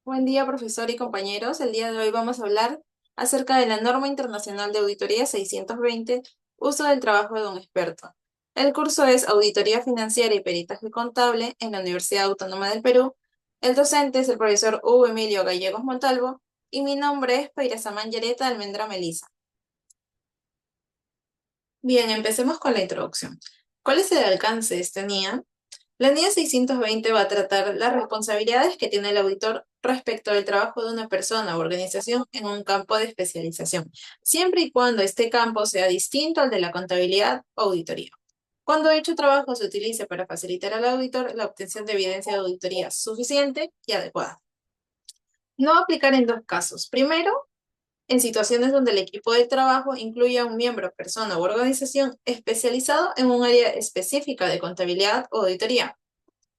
Buen día, profesor y compañeros. El día de hoy vamos a hablar acerca de la norma internacional de auditoría 620, uso del trabajo de un experto. El curso es Auditoría Financiera y Peritaje Contable en la Universidad Autónoma del Perú. El docente es el profesor Hugo Emilio Gallegos Montalvo y mi nombre es Peirazamán Yareta Almendra Melisa. Bien, empecemos con la introducción. ¿Cuál es el alcance de esta NIA? La NIA 620 va a tratar las responsabilidades que tiene el auditor respecto del trabajo de una persona o organización en un campo de especialización, siempre y cuando este campo sea distinto al de la contabilidad o auditoría. Cuando dicho trabajo se utilice para facilitar al auditor la obtención de evidencia de auditoría suficiente y adecuada. No aplicar en dos casos. Primero, en situaciones donde el equipo de trabajo incluya un miembro, persona u organización especializado en un área específica de contabilidad o auditoría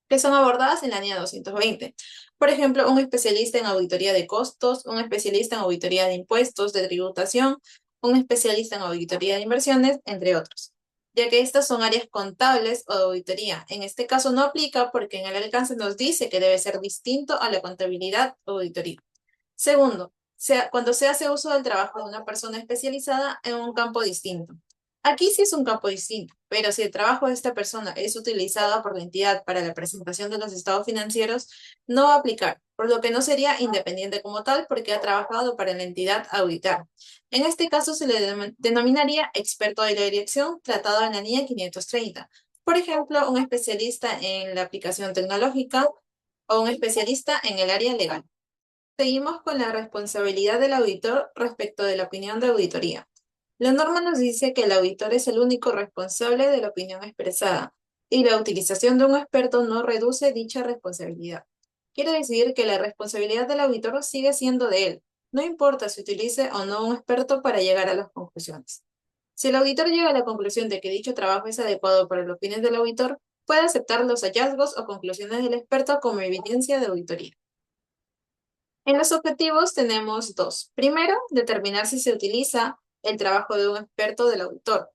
que son abordadas en la NIA 220. Por ejemplo, un especialista en auditoría de costos, un especialista en auditoría de impuestos, de tributación, un especialista en auditoría de inversiones, entre otros, ya que estas son áreas contables o de auditoría. En este caso no aplica porque en el alcance nos dice que debe ser distinto a la contabilidad o auditoría. Segundo, cuando se hace uso del trabajo de una persona especializada en un campo distinto. Aquí sí es un campo distinto, pero si el trabajo de esta persona es utilizado por la entidad para la presentación de los estados financieros, no va a aplicar, por lo que no sería independiente como tal porque ha trabajado para la entidad a auditar. En este caso se le denominaría experto de la dirección tratado en la NIE 530. Por ejemplo, un especialista en la aplicación tecnológica o un especialista en el área legal. Seguimos con la responsabilidad del auditor respecto de la opinión de auditoría. La norma nos dice que el auditor es el único responsable de la opinión expresada y la utilización de un experto no reduce dicha responsabilidad. Quiere decir que la responsabilidad del auditor sigue siendo de él, no importa si utilice o no un experto para llegar a las conclusiones. Si el auditor llega a la conclusión de que dicho trabajo es adecuado para los fines del auditor, puede aceptar los hallazgos o conclusiones del experto como evidencia de auditoría. En los objetivos tenemos dos. Primero, determinar si se utiliza el trabajo de un experto del auditor.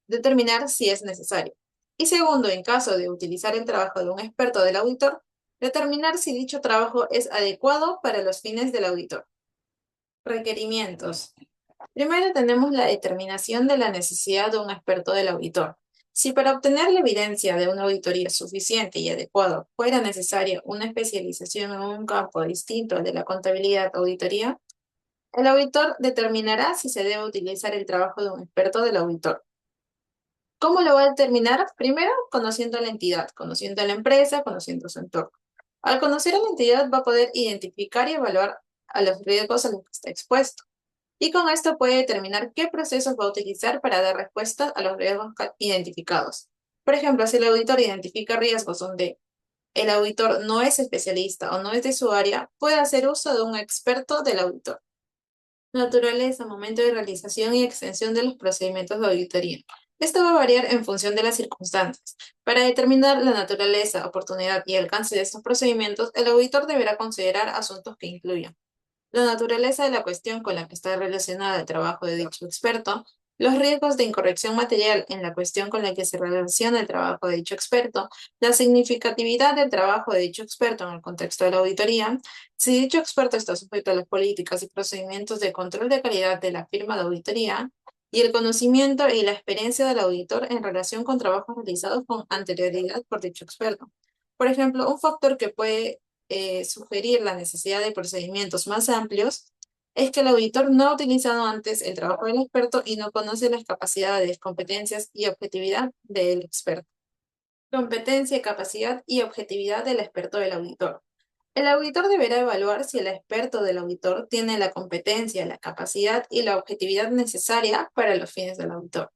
Determinar si es necesario. Y segundo, en caso de utilizar el trabajo de un experto del auditor, determinar si dicho trabajo es adecuado para los fines del auditor. Requerimientos. Primero tenemos la determinación de la necesidad de un experto del auditor. Si para obtener la evidencia de una auditoría suficiente y adecuada fuera necesaria una especialización en un campo distinto al de la contabilidad o auditoría, el auditor determinará si se debe utilizar el trabajo de un experto del auditor. ¿Cómo lo va a determinar? Primero, conociendo a la entidad, conociendo a la empresa, conociendo su entorno. Al conocer a la entidad va a poder identificar y evaluar a los riesgos a los que está expuesto. Y con esto puede determinar qué procesos va a utilizar para dar respuesta a los riesgos identificados. Por ejemplo, si el auditor identifica riesgos donde el auditor no es especialista o no es de su área, puede hacer uso de un experto del auditor. Naturaleza, momento de realización y extensión de los procedimientos de auditoría. Esto va a variar en función de las circunstancias. Para determinar la naturaleza, oportunidad y alcance de estos procedimientos, el auditor deberá considerar asuntos que incluyan la naturaleza de la cuestión con la que está relacionada el trabajo de dicho experto, los riesgos de incorrección material en la cuestión con la que se relaciona el trabajo de dicho experto, la significatividad del trabajo de dicho experto en el contexto de la auditoría, si dicho experto está sujeto a las políticas y procedimientos de control de calidad de la firma de auditoría, y el conocimiento y la experiencia del auditor en relación con trabajos realizados con anterioridad por dicho experto. Por ejemplo, un factor que puede sugerir la necesidad de procedimientos más amplios es que el auditor no ha utilizado antes el trabajo del experto y no conoce las capacidades, competencias y objetividad del experto. Competencia, capacidad y objetividad del experto del auditor. El auditor deberá evaluar si el experto del auditor tiene la competencia, la capacidad y la objetividad necesaria para los fines del auditor.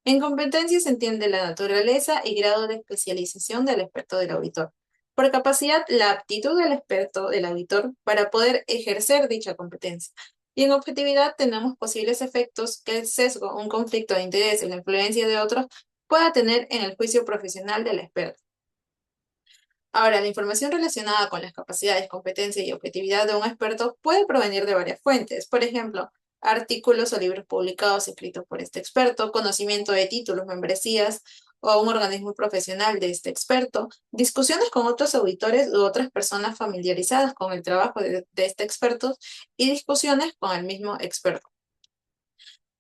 En competencia se entiende la naturaleza y grado de especialización del experto del auditor. Por capacidad, la aptitud del experto del auditor para poder ejercer dicha competencia. Y en objetividad tenemos posibles efectos que el sesgo, un conflicto de interés o la influencia de otros pueda tener en el juicio profesional del experto. Ahora, la información relacionada con las capacidades, competencia y objetividad de un experto puede provenir de varias fuentes. Por ejemplo, artículos o libros publicados escritos por este experto, conocimiento de títulos, membresías o un organismo profesional de este experto, discusiones con otros auditores u otras personas familiarizadas con el trabajo de este experto y discusiones con el mismo experto.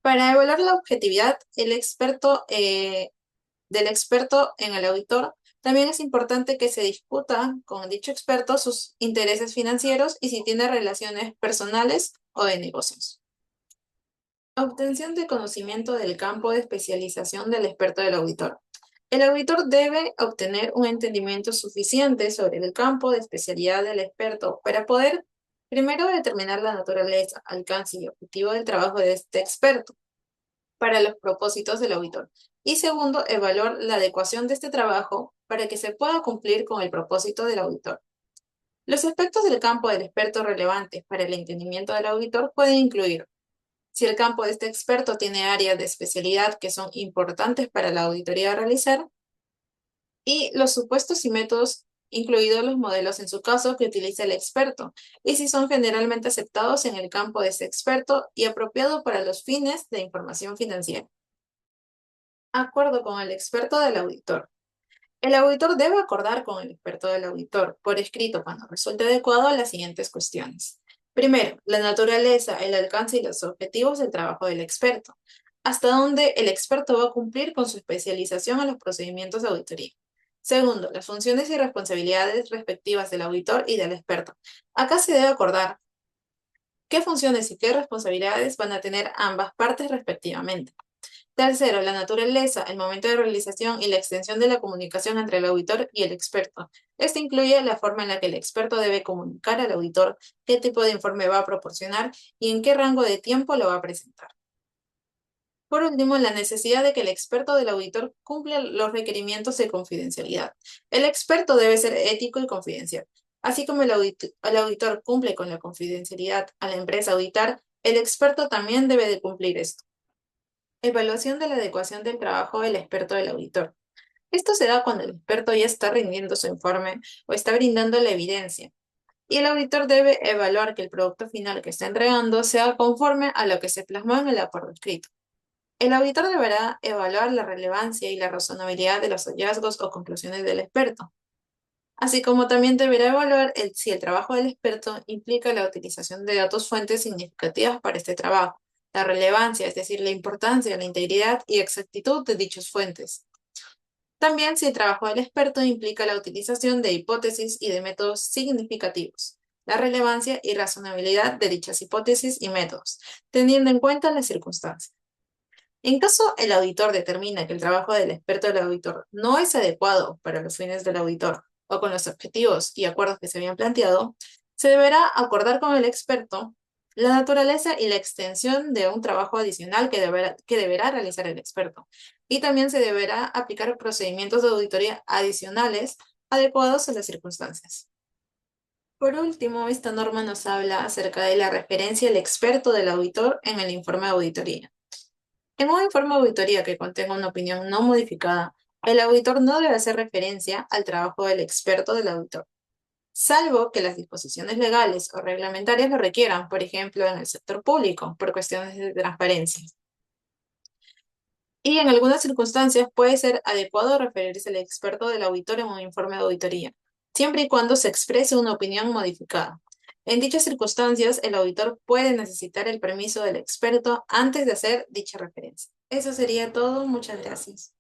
Para evaluar la objetividad, del experto en el auditor, también es importante que se discuta con dicho experto sus intereses financieros y si tiene relaciones personales o de negocios. Obtención de conocimiento del campo de especialización del experto del auditor. El auditor debe obtener un entendimiento suficiente sobre el campo de especialidad del experto para poder, primero, determinar la naturaleza, alcance y objetivo del trabajo de este experto para los propósitos del auditor. Y segundo, evaluar la adecuación de este trabajo para que se pueda cumplir con el propósito del auditor. Los aspectos del campo del experto relevantes para el entendimiento del auditor pueden incluir si el campo de este experto tiene áreas de especialidad que son importantes para la auditoría a realizar y los supuestos y métodos, incluidos los modelos en su caso que utiliza el experto, y si son generalmente aceptados en el campo de ese experto y apropiados para los fines de información financiera. Acuerdo con el experto del auditor. El auditor debe acordar con el experto del auditor por escrito cuando resulte adecuado las siguientes cuestiones. Primero, la naturaleza, el alcance y los objetivos del trabajo del experto. Hasta dónde el experto va a cumplir con su especialización en los procedimientos de auditoría. Segundo, las funciones y responsabilidades respectivas del auditor y del experto. Acá se debe acordar qué funciones y qué responsabilidades van a tener ambas partes respectivamente. Tercero, la naturaleza, el momento de realización y la extensión de la comunicación entre el auditor y el experto. Esto incluye la forma en la que el experto debe comunicar al auditor, qué tipo de informe va a proporcionar y en qué rango de tiempo lo va a presentar. Por último, la necesidad de que el experto del auditor cumpla los requerimientos de confidencialidad. El experto debe ser ético y confidencial. Así como el auditor cumple con la confidencialidad a la empresa auditar, el experto también debe de cumplir esto. Evaluación de la adecuación del trabajo del experto del auditor. Esto se da cuando el experto ya está rindiendo su informe o está brindando la evidencia, y el auditor debe evaluar que el producto final que está entregando sea conforme a lo que se plasmó en el acuerdo escrito. El auditor deberá evaluar la relevancia y la razonabilidad de los hallazgos o conclusiones del experto, así como también deberá evaluar si el trabajo del experto implica la utilización de datos fuentes significativas para este trabajo, la relevancia, es decir, la importancia, la integridad y exactitud de dichas fuentes. También si el trabajo del experto implica la utilización de hipótesis y de métodos significativos, la relevancia y razonabilidad de dichas hipótesis y métodos, teniendo en cuenta las circunstancias. En caso el auditor determina que el trabajo del experto del auditor no es adecuado para los fines del auditor o con los objetivos y acuerdos que se habían planteado, se deberá acordar con el experto la naturaleza y la extensión de un trabajo adicional que deberá realizar el experto. Y también se deberá aplicar procedimientos de auditoría adicionales adecuados a las circunstancias. Por último, esta norma nos habla acerca de la referencia al experto del auditor en el informe de auditoría. En un informe de auditoría que contenga una opinión no modificada, el auditor no debe hacer referencia al trabajo del experto del auditor, salvo que las disposiciones legales o reglamentarias lo requieran, por ejemplo, en el sector público, por cuestiones de transparencia. Y en algunas circunstancias puede ser adecuado referirse al experto del auditor en un informe de auditoría, siempre y cuando se exprese una opinión modificada. En dichas circunstancias, el auditor puede necesitar el permiso del experto antes de hacer dicha referencia. Eso sería todo. Muchas gracias.